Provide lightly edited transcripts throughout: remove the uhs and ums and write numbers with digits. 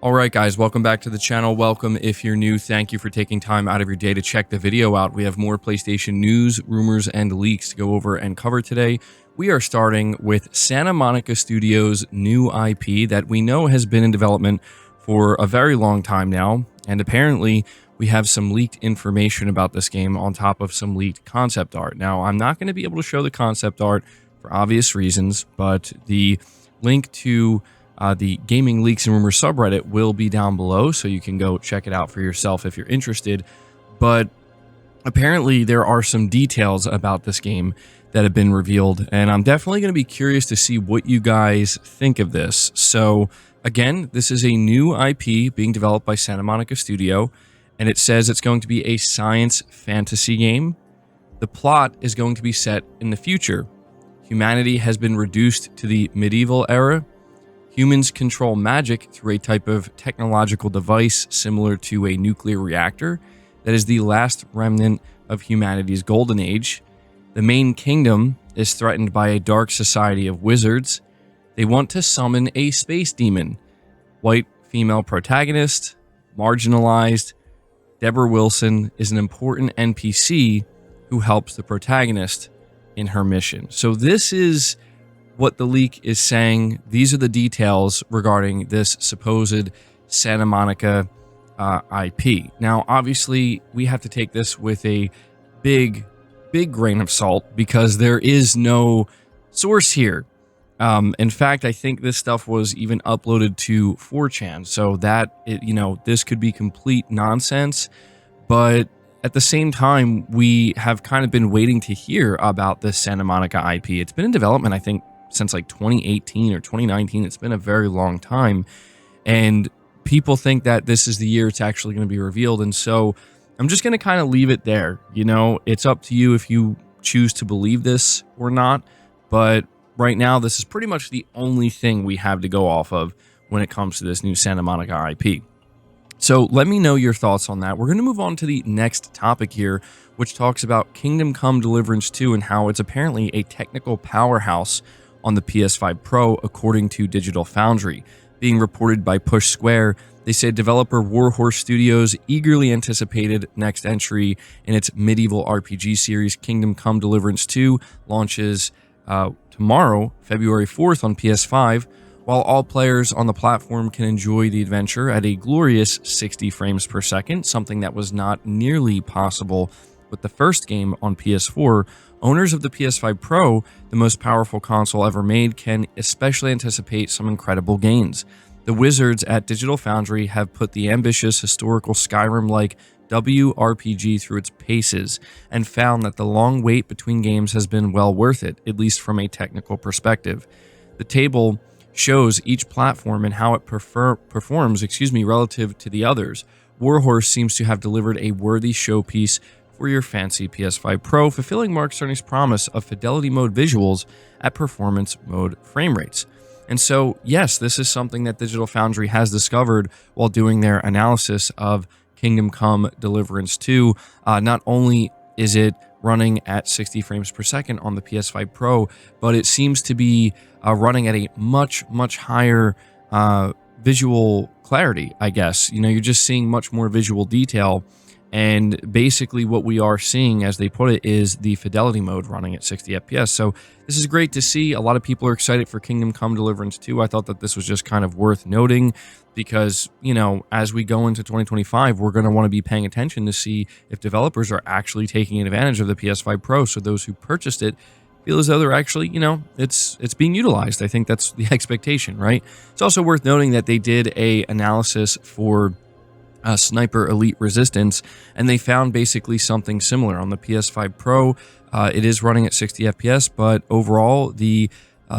All right, guys, welcome back to the channel. Welcome if you're new. Thank you for taking time out of your day to check the video out. We have more PlayStation news, rumors, and leaks to go over and cover today. We are starting with Santa Monica Studios' new IP that we know has been in development for a very long time now, and apparently we have some leaked information about this game on top of some leaked concept art. Now, I'm not going to be able to show the concept art for obvious reasons, but the link to the Gaming Leaks and Rumors subreddit will be down below, so you can go check it out for yourself if you're interested. But apparently there are some details about this game that have been revealed, and I'm definitely going to be curious to see what you guys think of this. So again, this is a new IP being developed by Santa Monica Studio, and it says it's going to be a science fantasy game. The plot is going to be set in the future. Humanity has been reduced to the medieval era. Humans control magic through a type of technological device similar to a nuclear reactor that is the last remnant of humanity's golden age. The main kingdom is threatened by a dark society of wizards. They want to summon a space demon. White female protagonist, marginalized. Deborah Wilson is an important NPC who helps the protagonist in her mission. So this is what the leak is saying. These are the details regarding this supposed Santa Monica IP. Now, obviously, we have to take this with a big grain of salt because there is no source here. In fact, I think this stuff was even uploaded to 4chan, so that this could be complete nonsense. But at the same time, we have kind of been waiting to hear about this Santa Monica IP. It's been in development, I think, since like 2018 or 2019. It's been a very long time, and people think that this is the year it's actually going to be revealed. And so I'm just going to kind of leave it there. It's up to you if you choose to believe this or not, but right now this is pretty much the only thing we have to go off of when it comes to this new Santa Monica IP. So let me know your thoughts on that. We're going to move on to the next topic here, which talks about Kingdom Come Deliverance 2 and how it's apparently a technical powerhouse on the PS5 Pro, according to Digital Foundry. Being reported by Push Square, they say developer Warhorse Studios eagerly anticipated next entry in its medieval RPG series. Kingdom Come Deliverance 2 launches tomorrow, February 4th on PS5, while all players on the platform can enjoy the adventure at a glorious 60 frames per second, something that was not nearly possible with the first game on PS4. Owners of the PS5 Pro, the most powerful console ever made, can especially anticipate some incredible gains. The wizards at Digital Foundry have put the ambitious historical Skyrim-like WRPG through its paces and found that the long wait between games has been well worth it, at least from a technical perspective. The table shows each platform and how it performs relative to the others. Warhorse seems to have delivered a worthy showpiece for your fancy PS5 Pro, fulfilling Mark Cerny's promise of fidelity mode visuals at performance mode frame rates. And so, yes, this is something that Digital Foundry has discovered while doing their analysis of Kingdom Come Deliverance 2. Not only is it running at 60 frames per second on the PS5 Pro, but it seems to be running at a much higher visual clarity, I guess. You're just seeing much more visual detail. And basically what we are seeing, as they put it, is the fidelity mode running at 60 FPS. So this is great to see. A lot of people are excited for Kingdom Come Deliverance 2. I thought that this was just kind of worth noting because, as we go into 2025, we're going to want to be paying attention to see if developers are actually taking advantage of the PS5 Pro. So those who purchased it feel as though they're actually, it's being utilized. I think that's the expectation, right? It's also worth noting that they did a analysis for Sniper Elite Resistance, and they found basically something similar on the PS5 Pro. It is running at 60 FPS, but overall the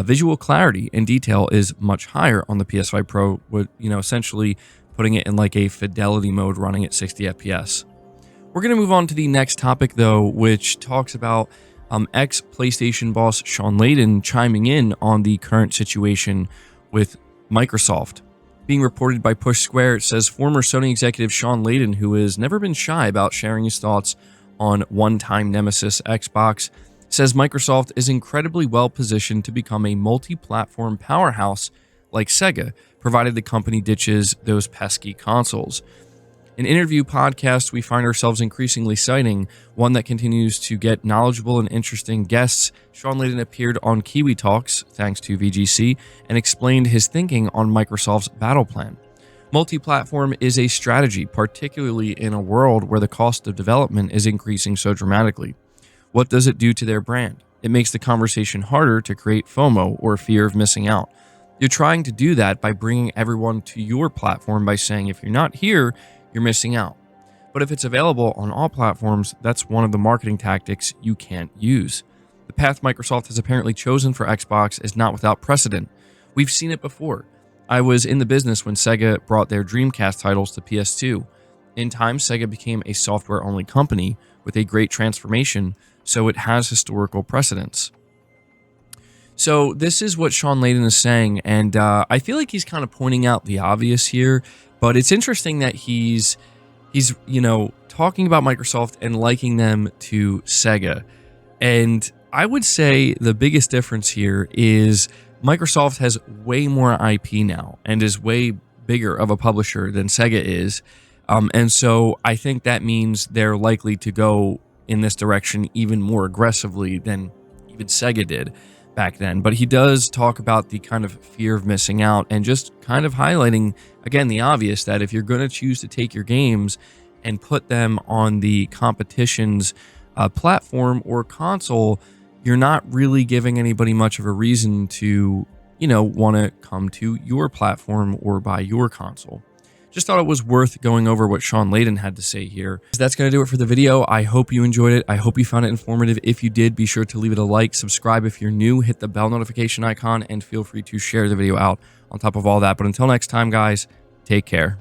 visual clarity and detail is much higher on the PS5 Pro, with essentially putting it in like a fidelity mode running at 60 FPS. We're going to move on to the next topic though, which talks about ex-PlayStation boss Shawn Layden chiming in on the current situation with Microsoft. Being reported by Push Square, it says former Sony executive Shawn Layden, who has never been shy about sharing his thoughts on one-time nemesis Xbox, says Microsoft is incredibly well positioned to become a multi-platform powerhouse like Sega, provided the company ditches those pesky consoles. An interview podcast we find ourselves increasingly citing, one that continues to get knowledgeable and interesting guests. Shawn Layden appeared on Kiwi Talks, thanks to VGC, and explained his thinking on Microsoft's battle plan. Multi-platform is a strategy, particularly in a world where the cost of development is increasing so dramatically. What does it do to their brand? It makes the conversation harder to create FOMO, or fear of missing out. You're trying to do that by bringing everyone to your platform by saying, if you're not here, you're missing out. But if it's available on all platforms, that's one of the marketing tactics you can't use. The path Microsoft has apparently chosen for Xbox is not without precedent. We've seen it before. I was in the business when Sega brought their Dreamcast titles to PS2. In time, Sega became a software-only company with a great transformation, so it has historical precedence. So this is what Shawn Layden is saying, and I feel like he's kind of pointing out the obvious here, but it's interesting that he's talking about Microsoft and liking them to Sega. And I would say the biggest difference here is Microsoft has way more IP now and is way bigger of a publisher than Sega is. And so I think that means they're likely to go in this direction even more aggressively than even Sega did back then. But he does talk about the kind of fear of missing out and just kind of highlighting, again, the obvious, that if you're going to choose to take your games and put them on the competition's platform or console, you're not really giving anybody much of a reason to, want to come to your platform or buy your console. Just thought it was worth going over what Shawn Layden had to say here. That's going to do it for the video. I hope you enjoyed it. I hope you found it informative. If you did, be sure to leave it a like, subscribe if you're new, hit the bell notification icon, and feel free to share the video out on top of all that. But until next time, guys, take care.